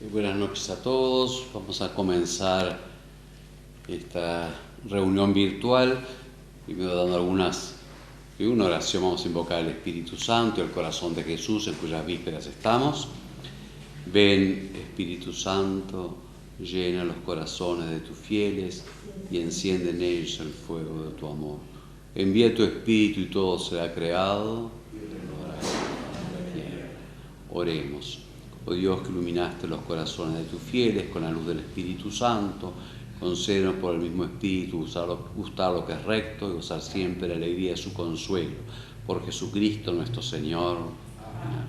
Buenas noches a todos. Vamos a comenzar esta reunión virtual. Primero dando una oración. Vamos a invocar al Espíritu Santo y el corazón de Jesús, en cuyas vísperas estamos. Ven, Espíritu Santo, llena los corazones de tus fieles y enciende en ellos el fuego de tu amor. Envía tu Espíritu y todo será creado. Oremos. Oh Dios, que iluminaste los corazones de tus fieles con la luz del Espíritu Santo, concédenos por el mismo Espíritu gustar lo que es recto y gozar siempre la alegría de su consuelo. Por Jesucristo nuestro Señor. Amén.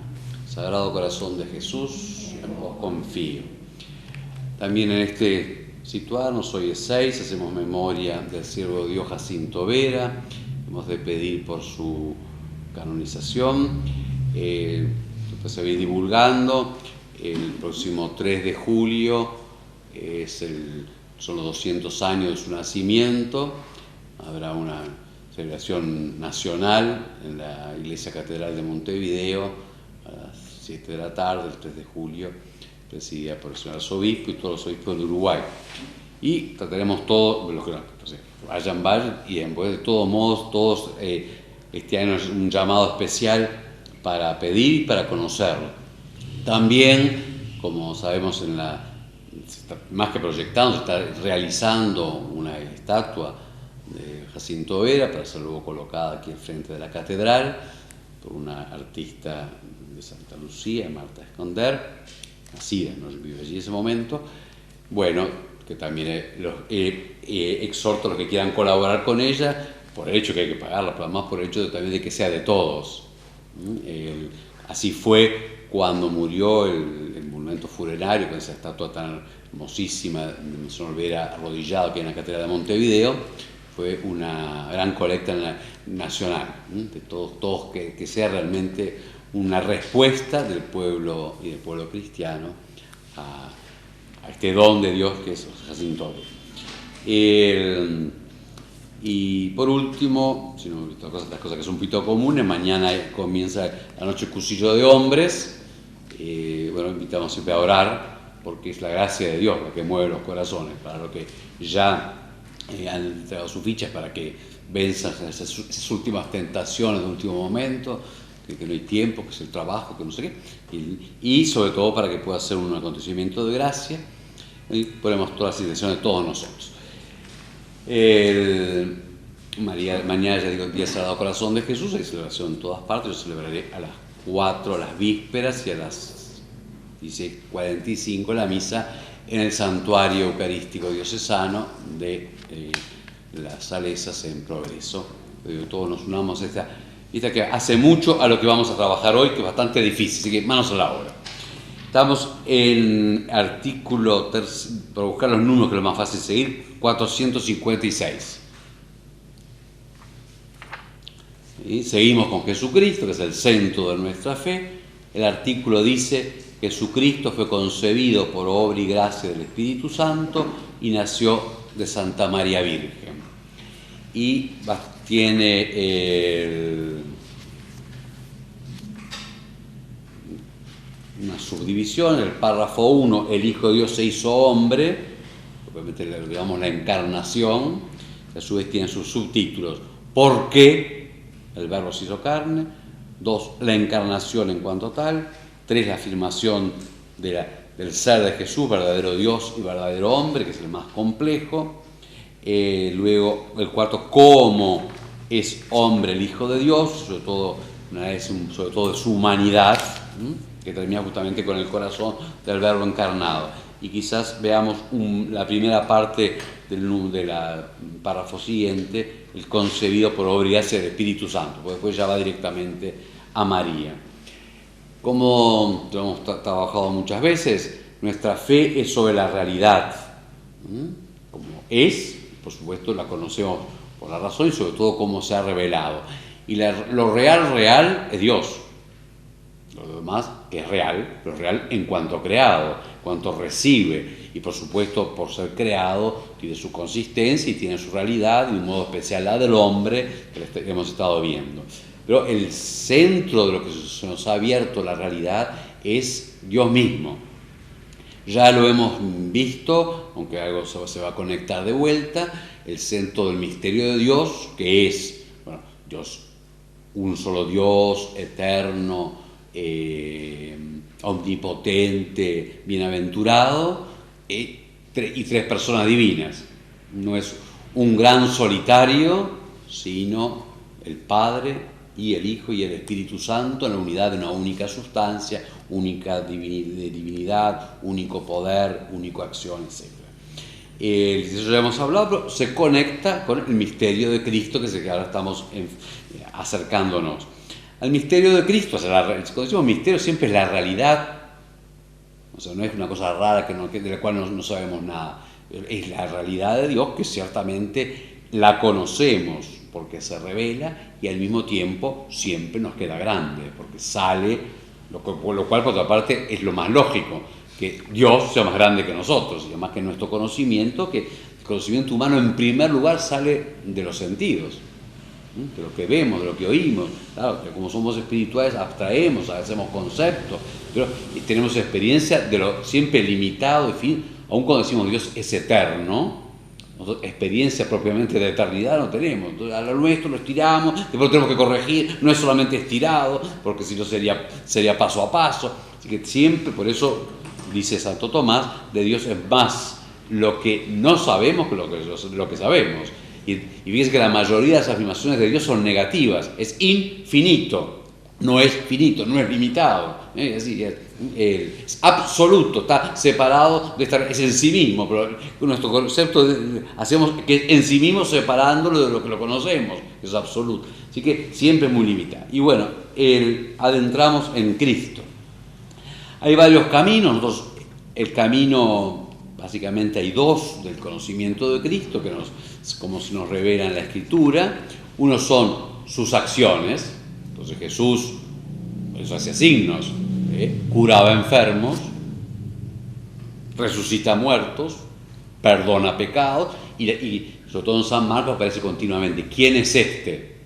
Sagrado corazón de Jesús, en vos confío. También en este situarnos, hoy es 6, hacemos memoria del siervo de Dios Jacinto Vera. Hemos de pedir por su canonización. Después se va a ir divulgando. El próximo 3 de julio son los 200 años de su nacimiento. Habrá una celebración nacional en la Iglesia Catedral de Montevideo a las 7 de la tarde, el 3 de julio, presidida por el señor arzobispo y todos los obispos de Uruguay. Y trataremos todos, los que vayan, y de todos modos, este año es un llamado especial para pedir y para conocerlo. También, como sabemos, más que proyectando, se está realizando una estatua de Jacinto Vera para ser luego colocada aquí al frente de la catedral por una artista de Santa Lucía, Marta Esconder, nacida, no vive allí en ese momento. Bueno, que también exhorto a los que quieran colaborar con ella, por el hecho que hay que pagarla, pero además por el hecho también de que sea de todos. Así fue cuando murió el monumento funerario con esa estatua tan hermosísima de Monseñor Vera arrodillado aquí en la Catedral de Montevideo. Fue una gran colecta nacional, de todos que sea realmente una respuesta del pueblo y del pueblo cristiano a este don de Dios que es Jacinto Vera. Y por último, si no, las cosas que son un poquito comunes, mañana comienza la noche Cursillo de Hombres. Invitamos siempre a orar, porque es la gracia de Dios la que mueve los corazones, para los que ya han entregado sus fichas, para que venzan esas últimas tentaciones de último momento, que no hay tiempo, que es el trabajo, que no sé qué, y sobre todo para que pueda ser un acontecimiento de gracia, y ponemos todas las intenciones de todos nosotros. Mañana, ya digo, el Día Sagrado Corazón de Jesús, hay celebración en todas partes. Yo celebraré a las 4 las vísperas y a las 16:45 la misa en el Santuario Eucarístico Diocesano de las Salesas en Progreso. Todos nos unamos a esta que hace mucho a lo que vamos a trabajar hoy, que es bastante difícil, así que manos a la obra. Estamos en artículo, para buscar los números que es lo más fácil seguir, 456. Y seguimos con Jesucristo, que es el centro de nuestra fe. El artículo dice: Jesucristo fue concebido por obra y gracia del Espíritu Santo y nació de Santa María Virgen. Y tiene una subdivisión, el párrafo 1, el Hijo de Dios se hizo hombre, obviamente le llamamos la encarnación, que a su vez tiene sus subtítulos: ¿por qué el Verbo se hizo carne? 2, la encarnación en cuanto tal. 3, la afirmación del ser de Jesús, verdadero Dios y verdadero hombre, que es el más complejo. Luego, el 4, cómo es hombre el Hijo de Dios, sobre todo de su humanidad, que termina justamente con el corazón del Verbo encarnado. Y quizás veamos la primera parte del párrafo siguiente, el concebido por obra y gracia del Espíritu Santo, porque después ya va directamente a María. Como lo hemos trabajado muchas veces, nuestra fe es sobre la realidad, como es, por supuesto la conocemos por la razón y sobre todo cómo se ha revelado. Y lo real es Dios. Lo demás es real, pero real en cuanto creado, cuanto recibe, y por supuesto por ser creado tiene su consistencia y tiene su realidad, y de un modo especial la del hombre, que hemos estado viendo. Pero el centro de lo que se nos ha abierto la realidad es Dios mismo. Ya lo hemos visto, aunque algo se va a conectar de vuelta, el centro del misterio de Dios, que es, bueno, Dios, un solo Dios, eterno, omnipotente, bienaventurado, y tres personas divinas. No es un gran solitario, sino el Padre y el Hijo y el Espíritu Santo en la unidad de una única sustancia, única divinidad, único poder, única acción, etc. Eso ya hemos hablado, pero se conecta con el misterio de Cristo, que ahora estamos acercándonos. Al misterio de Cristo, cuando decimos misterio, siempre es la realidad, o sea, no es una cosa rara de la cual no sabemos nada, es la realidad de Dios que ciertamente la conocemos porque se revela y al mismo tiempo siempre nos queda grande, porque sale, lo cual por otra parte es lo más lógico, que Dios sea más grande que nosotros, y además que nuestro conocimiento, que el conocimiento humano en primer lugar sale de los sentidos, de lo que vemos, de lo que oímos. Claro, que como somos espirituales abstraemos, hacemos conceptos, pero tenemos experiencia de lo siempre limitado, en fin, aun cuando decimos Dios es eterno, nosotros experiencia propiamente de eternidad no tenemos. Entonces, a lo nuestro lo estiramos, después lo tenemos que corregir, no es solamente estirado, porque si no sería paso a paso. Así que siempre, por eso dice Santo Tomás, de Dios es más lo que no sabemos que lo que sabemos. Y fíjense que la mayoría de las afirmaciones de Dios son negativas, es infinito, no es finito, no es limitado, es absoluto, está separado de estar, es en sí mismo, pero nuestro concepto hacemos que en sí mismo separándolo de lo que lo conocemos, es absoluto, así que siempre es muy limitado. Y bueno, adentramos en Cristo. Hay varios caminos, el camino, básicamente hay dos del conocimiento de Cristo, como se nos revela en la Escritura. Uno son sus acciones, entonces Jesús, eso hacía signos, curaba enfermos, resucita muertos, perdona pecados, y sobre todo en San Marcos aparece continuamente, ¿quién es este?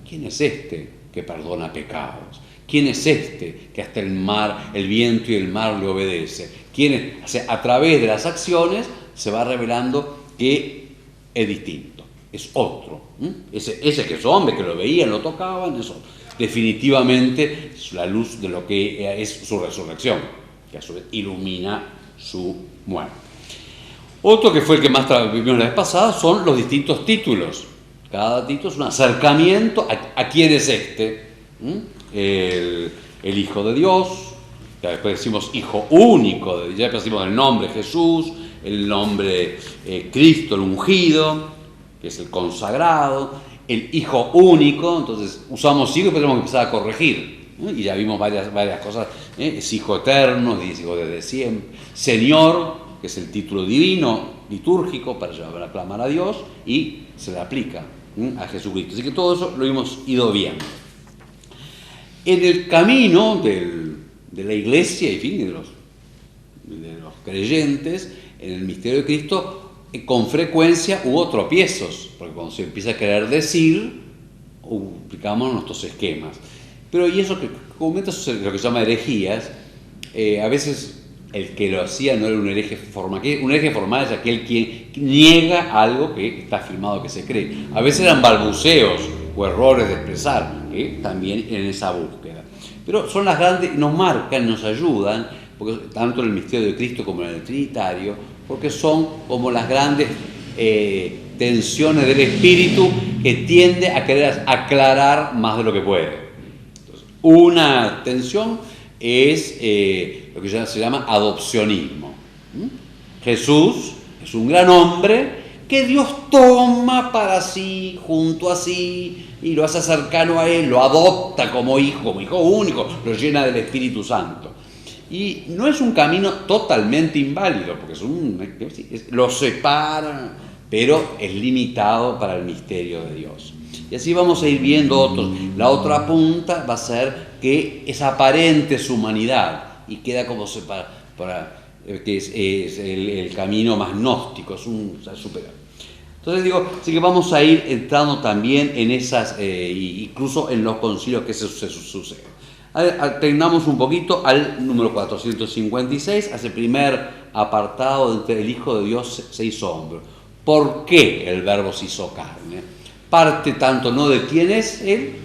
¿Quién es este que perdona pecados? ¿Quién es este que hasta el viento y el mar le obedece? ¿Quién es? O sea, a través de las acciones se va revelando que es distinto, es otro. Ese que es hombre, que lo veían, lo tocaban, eso definitivamente es la luz de lo que es su resurrección, que a su vez ilumina su muerte. Otro que fue el que más vimos la vez pasada son los distintos títulos. Cada título es un acercamiento a quién es este. El Hijo de Dios, ya después decimos Hijo único, ya después decimos el nombre Jesús, el nombre Cristo, el ungido, que es el consagrado, el Hijo único, entonces usamos hijo y tenemos que empezar a corregir, y ya vimos varias cosas, es Hijo eterno, es Hijo desde siempre, Señor, que es el título divino, litúrgico, para llevar a clamar a Dios, y se le aplica a Jesucristo. Así que todo eso lo hemos ido viendo. En el camino de la Iglesia, en fin, de los creyentes, en el misterio de Cristo, con frecuencia hubo tropiezos, porque cuando se empieza a querer decir, aplicamos nuestros esquemas. Pero y eso que comenta lo que se llama herejías, a veces el que lo hacía no era un hereje formal. Un hereje formal es aquel quien niega algo que está afirmado que se cree. A veces eran balbuceos o errores de expresar, también en esa búsqueda. Pero son las grandes, nos marcan, nos ayudan, porque, tanto en el misterio de Cristo como en el Trinitario, porque son como las grandes tensiones del espíritu que tiende a querer aclarar más de lo que puede. Entonces, una tensión es lo que se llama adopcionismo. Jesús es un gran hombre que Dios toma para sí, junto a sí, y lo hace cercano a Él, lo adopta como hijo único, lo llena del Espíritu Santo. Y no es un camino totalmente inválido, porque lo separa, pero es limitado para el misterio de Dios. Y así vamos a ir viendo otros. La otra punta va a ser que es aparente su humanidad y queda como que es el camino más gnóstico, es superior. Entonces digo, así que vamos a ir entrando también en esas, incluso en los concilios que se suceden. Atendamos un poquito al número 456, hace el primer apartado entre el Hijo de Dios se hizo hombre. ¿Por qué el Verbo se hizo carne? Parte tanto no de quién es Él,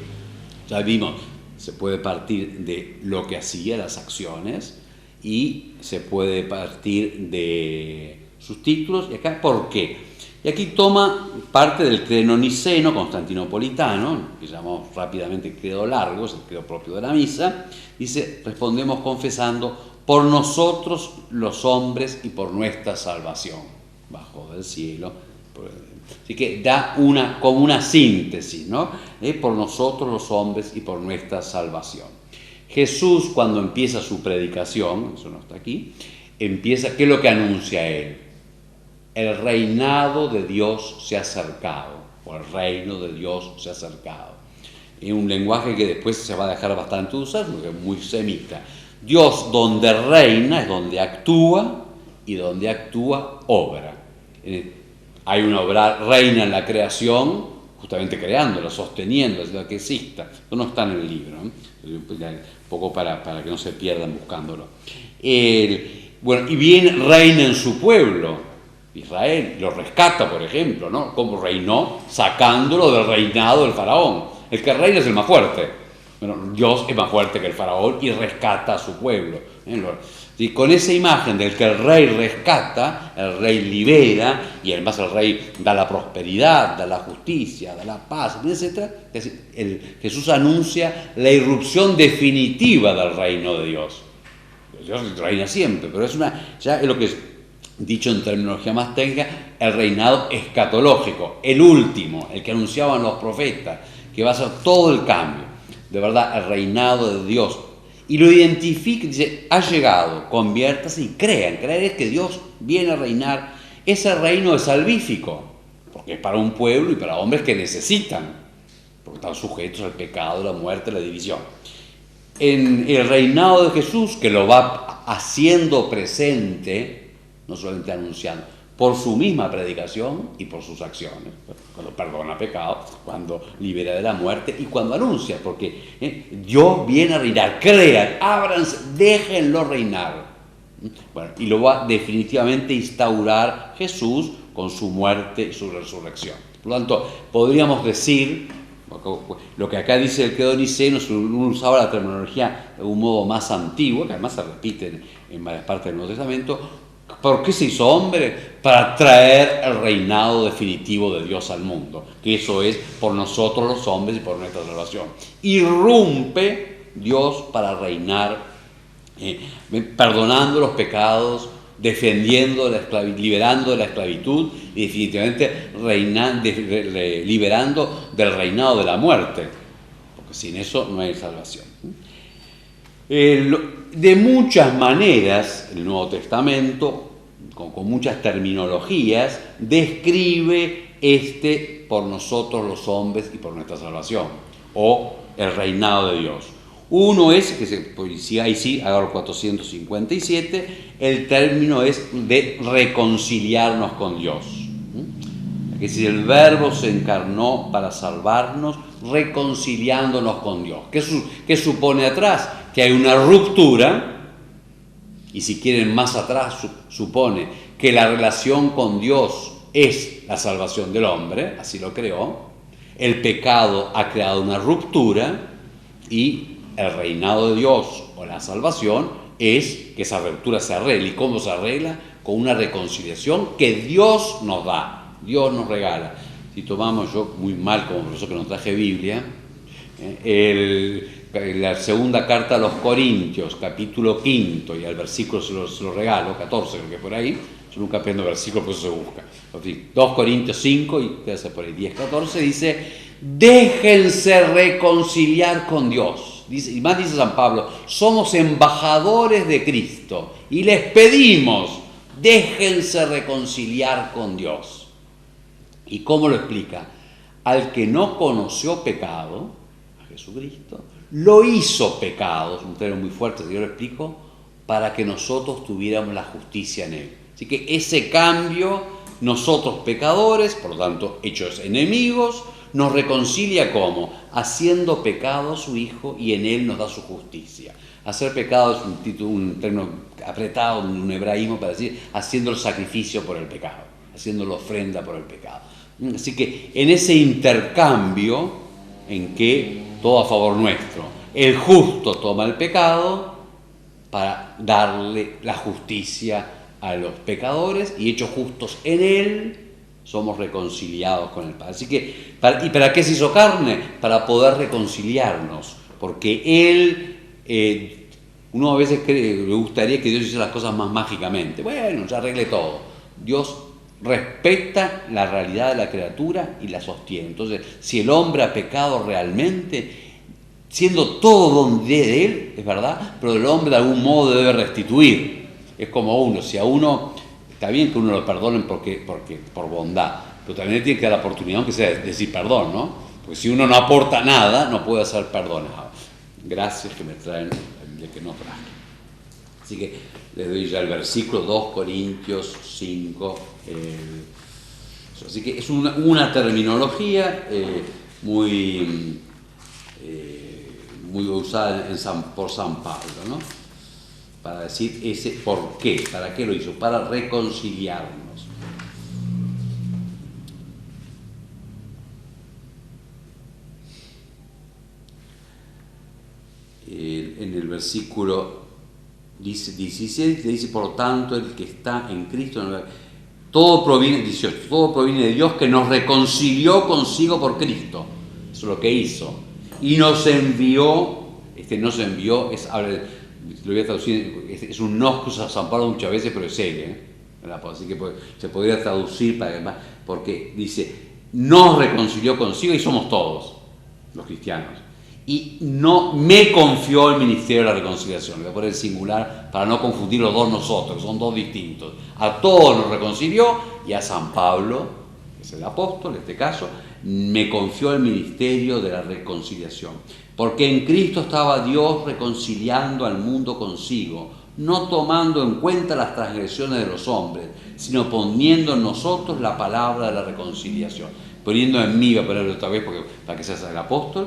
ya vimos, se puede partir de lo que hacía, las acciones, y se puede partir de sus títulos, y acá ¿por qué? Y aquí toma parte del credo niceno constantinopolitano, que llamamos rápidamente credo largo, es el credo propio de la misa. Dice, respondemos confesando, por nosotros los hombres y por nuestra salvación, bajo del cielo. Así que da como una síntesis, ¿no? Por nosotros los hombres y por nuestra salvación. Jesús, cuando empieza su predicación, eso no está aquí, empieza, ¿qué es lo que anuncia él? El reinado de Dios se ha acercado, o el reino de Dios se ha acercado. Es un lenguaje que después se va a dejar bastante usar, porque es muy semita. Dios donde reina es donde actúa, y donde actúa obra. Hay una obra, reina en la creación, justamente creándola, sosteniendo, haciendo que exista. Eso no está en el libro, ¿no? Un poco para que no se pierdan buscándolo. Bueno, y bien reina en su pueblo. Israel lo rescata, por ejemplo, ¿no? Como reinó sacándolo del reinado del faraón. El que reina es el más fuerte. Bueno, Dios es más fuerte que el faraón y rescata a su pueblo. Y con esa imagen del que el rey rescata, el rey libera, y además el rey da la prosperidad, da la justicia, da la paz, etc. Jesús anuncia la irrupción definitiva del reino de Dios. Dios reina siempre, pero ya es lo que es, dicho en terminología más técnica, el reinado escatológico, el último, el que anunciaban los profetas, que va a ser todo el cambio, de verdad, el reinado de Dios. Y lo identifica, dice, ha llegado, conviértase y crean. Creer es que Dios viene a reinar. Ese reino es salvífico, porque es para un pueblo y para hombres que necesitan, porque están sujetos al pecado, la muerte, la división. En el reinado de Jesús, que lo va haciendo presente, no solamente anunciando, por su misma predicación y por sus acciones, cuando perdona pecados, cuando libera de la muerte y cuando anuncia, porque Dios viene a reinar, crean, ábranse, déjenlo reinar. Bueno, y lo va definitivamente a instaurar Jesús con su muerte y su resurrección. Por lo tanto, podríamos decir, lo que acá dice el credo niceno, uno usaba la terminología de un modo más antiguo, que además se repite en varias partes del Nuevo Testamento. ¿Por qué se hizo hombre? Para traer el reinado definitivo de Dios al mundo, que eso es por nosotros los hombres y por nuestra salvación. Irrumpe Dios para reinar, perdonando los pecados, defendiendo liberando de la esclavitud y definitivamente liberando del reinado de la muerte, porque sin eso no hay salvación. De muchas maneras, el Nuevo Testamento, con muchas terminologías, describe por nosotros los hombres y por nuestra salvación, o el reinado de Dios. Uno es, ahí sí, agarro 457, el término es de reconciliarnos con Dios. Que si el Verbo se encarnó para salvarnos, reconciliándonos con Dios. ¿Qué supone atrás? Que hay una ruptura, y si quieren más atrás, supone que la relación con Dios es la salvación del hombre, así lo creó. El pecado ha creado una ruptura y el reinado de Dios o la salvación es que esa ruptura se arregle. ¿Y cómo se arregla? Con una reconciliación que Dios nos da, Dios nos regala. Si tomamos, yo muy mal como profesor que no traje Biblia, la segunda carta a los Corintios, capítulo 5, y al versículo se lo regalo, 14 creo que por ahí, yo nunca aprendo versículos, por eso se busca. 2 Corintios 5, y debe ser por ahí 10, 14, dice, déjense reconciliar con Dios. Dice, y más dice San Pablo, somos embajadores de Cristo, y les pedimos, déjense reconciliar con Dios. ¿Y cómo lo explica? Al que no conoció pecado, a Jesucristo, lo hizo pecado, es un término muy fuerte, yo lo explico, para que nosotros tuviéramos la justicia en él. Así que ese cambio, nosotros pecadores, por lo tanto hechos enemigos, ¿Nos reconcilia cómo? Haciendo pecado a su Hijo y en Él nos da su justicia. Hacer pecado es un término apretado, un hebraísmo para decir haciendo el sacrificio por el pecado, haciendo la ofrenda por el pecado. Así que en ese intercambio en que todo a favor nuestro, el justo toma el pecado para darle la justicia a los pecadores y hechos justos en Él, somos reconciliados con el Padre. Así que, ¿y para qué se hizo carne? Para poder reconciliarnos, porque Él, uno a veces le gustaría que Dios hiciera las cosas más mágicamente. Bueno, ya arregle todo. Dios respeta la realidad de la criatura y la sostiene. Entonces, si el hombre ha pecado realmente, siendo todo don de Él, es verdad, pero el hombre de algún modo debe restituir. Es como uno, si a uno... Está bien que uno lo perdonen porque por bondad, pero también le tiene que dar la oportunidad, aunque sea decir perdón, ¿no? Porque si uno no aporta nada, no puede ser perdonado. Gracias que me traen el que no traje. Así que les doy ya el versículo 2 Corintios 5. Así que es una terminología muy usada por San Pablo, ¿no? Para decir ese por qué, para qué lo hizo, para reconciliarnos. En el versículo 16 le dice, por tanto, el que está en Cristo, todo proviene, 18, todo proviene de Dios que nos reconcilió consigo por Cristo. Eso es lo que hizo. Y nos envió, nos envió, lo voy a traducir, es un nos que usa San Pablo muchas veces, pero es él, así que se podría traducir porque dice, nos reconcilió consigo y somos todos los cristianos. Y no me confió el ministerio de la reconciliación, le voy a poner el singular para no confundir los dos nosotros, son dos distintos. A todos nos reconcilió y a San Pablo, que es el apóstol en este caso, me confió el ministerio de la reconciliación. Porque en Cristo estaba Dios reconciliando al mundo consigo, no tomando en cuenta las transgresiones de los hombres, sino poniendo en nosotros la palabra de la reconciliación. Poniendo en mí, voy a ponerlo otra vez para que seas el apóstol.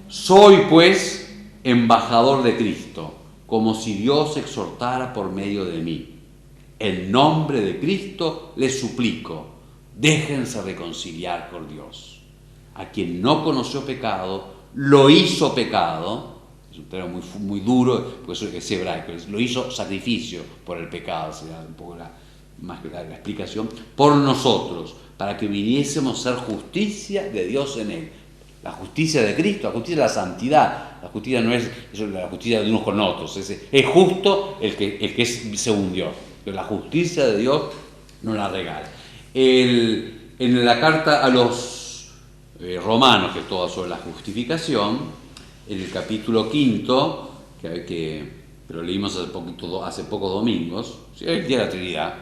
Soy pues embajador de Cristo, como si Dios exhortara por medio de mí. En nombre de Cristo les suplico, déjense reconciliar con Dios. A quien no conoció pecado, lo hizo pecado, es un término muy, muy duro, porque eso es hebraico, lo hizo sacrificio por el pecado, sería un poco la explicación, por nosotros, para que viniésemos a ser justicia de Dios en Él. La justicia de Cristo, la justicia de la santidad, la justicia no es la justicia de unos con otros, es justo el que es según Dios, pero la justicia de Dios nos la regala. En la carta a los Romanos, que es todo sobre la justificación, en el capítulo 5, pero leímos hace pocos domingos, el día de la Trinidad,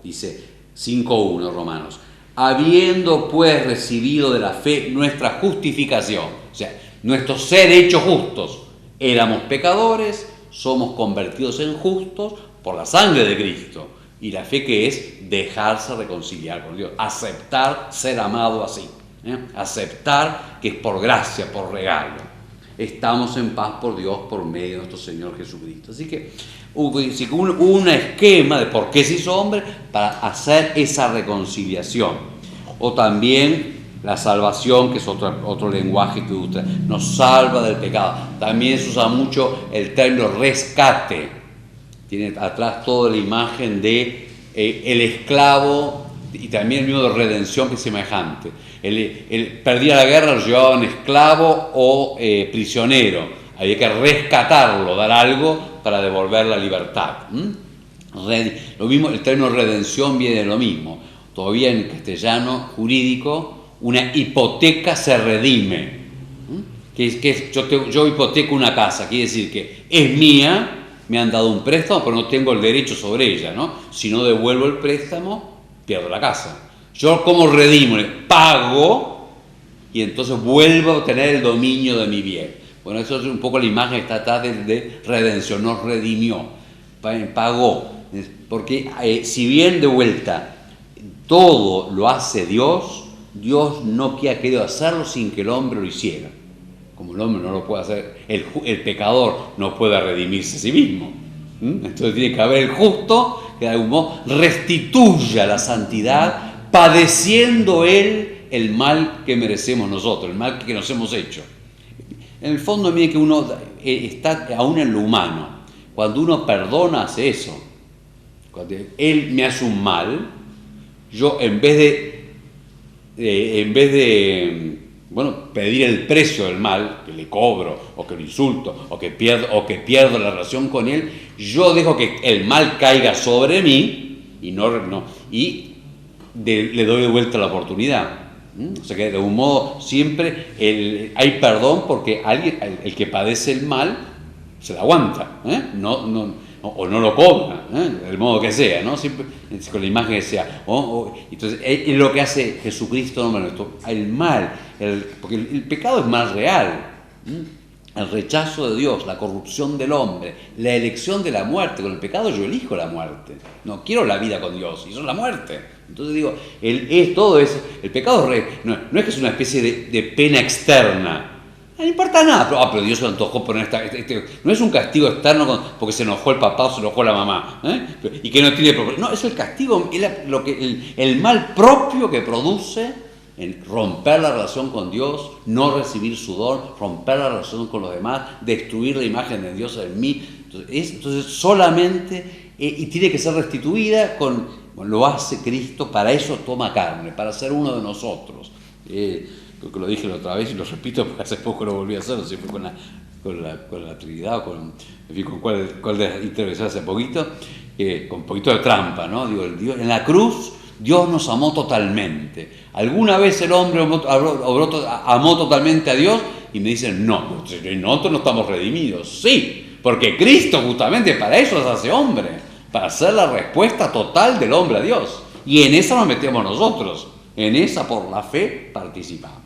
dice 5.1 Romanos, habiendo pues recibido de la fe nuestra justificación, o sea, nuestro ser hechos justos, éramos pecadores, somos convertidos en justos por la sangre de Cristo, y la fe que es dejarse reconciliar con Dios, aceptar ser amado así. Aceptar que es por gracia, por regalo. Estamos en paz por Dios por medio de nuestro Señor Jesucristo. Así que hubo un esquema de por qué se hizo hombre para hacer esa reconciliación. O también la salvación, que es otro lenguaje que usa, nos salva del pecado. También se usa mucho el término rescate. Tiene atrás toda la imagen de el esclavo y también el mismo de redención, que es semejante. Perdía la guerra, lo llevaban esclavo o prisionero. Había que rescatarlo, dar algo para devolver la libertad. Lo mismo, el término redención viene de lo mismo. Todavía en castellano jurídico, una hipoteca se redime. Yo hipoteco una casa, quiere decir que es mía, me han dado un préstamo, pero no tengo el derecho sobre ella, ¿no? Si no devuelvo el préstamo, pierdo la casa. Yo como redimo, pago y entonces vuelvo a obtener el dominio de mi bien. Bueno, eso es un poco la imagen que está atrás de redención, nos redimió, pagó. Porque si bien de vuelta todo lo hace Dios, Dios no ha querido hacerlo sin que el hombre lo hiciera. Como el hombre no lo puede hacer, el pecador no puede redimirse a sí mismo. Entonces tiene que haber el justo que de algún modo restituya la santidad, padeciendo él el mal que merecemos nosotros, el mal que nos hemos hecho. En el fondo, mire que uno está aún en lo humano. Cuando uno perdona, hace eso. Cuando él me hace un mal, yo en vez de pedir el precio del mal, que le cobro, o que lo insulto, o que pierdo la relación con él, yo dejo que el mal caiga sobre mí y le doy de vuelta la oportunidad. O sea que de un modo siempre hay perdón porque el que padece el mal se la aguanta, o no lo cobra, del modo que sea, ¿no? Siempre con la imagen que sea. Entonces es lo que hace Jesucristo, el mal, porque el pecado es más real. El rechazo de Dios, la corrupción del hombre, la elección de la muerte. Con el pecado yo elijo la muerte. No quiero la vida con Dios, y eso es la muerte. Entonces digo, todo eso, el pecado no es que es una especie de pena externa. No importa nada, pero Dios se lo antojó poner no es un castigo externo porque se enojó el papá o se enojó la mamá, y que no tiene problema. No, es el castigo, el mal propio que produce en romper la relación con Dios, no recibir su don, romper la relación con los demás, destruir la imagen de Dios en mí. Entonces solamente, y tiene que ser restituida lo hace Cristo, para eso toma carne, para ser uno de nosotros. Creo que lo dije la otra vez y lo repito porque hace poco lo volví a hacer, no sé si fue con la Trinidad, con cuál de las intervenciones hace poquito, con un poquito de trampa, ¿no? Digo, en la cruz Dios nos amó totalmente. ¿Alguna vez el hombre amó totalmente a Dios? Y me dicen, no, nosotros no estamos redimidos. Sí, porque Cristo justamente para eso se hace hombre, para ser la respuesta total del hombre a Dios. Y en esa nos metemos nosotros, en esa por la fe participamos.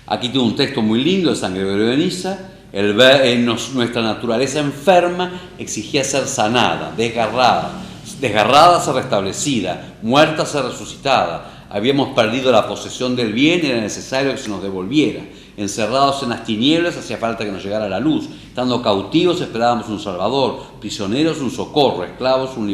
Aquí tengo un texto muy lindo de San Gregorio de Niza. Nuestra naturaleza enferma exigía ser sanada, desgarrada ser restablecida, muerta ser resucitada. Habíamos perdido la posesión del bien, era necesario que se nos devolviera. Encerrados en las tinieblas, hacía falta que nos llegara la luz. Estando cautivos, esperábamos un Salvador. Prisioneros, un socorro. Esclavos, un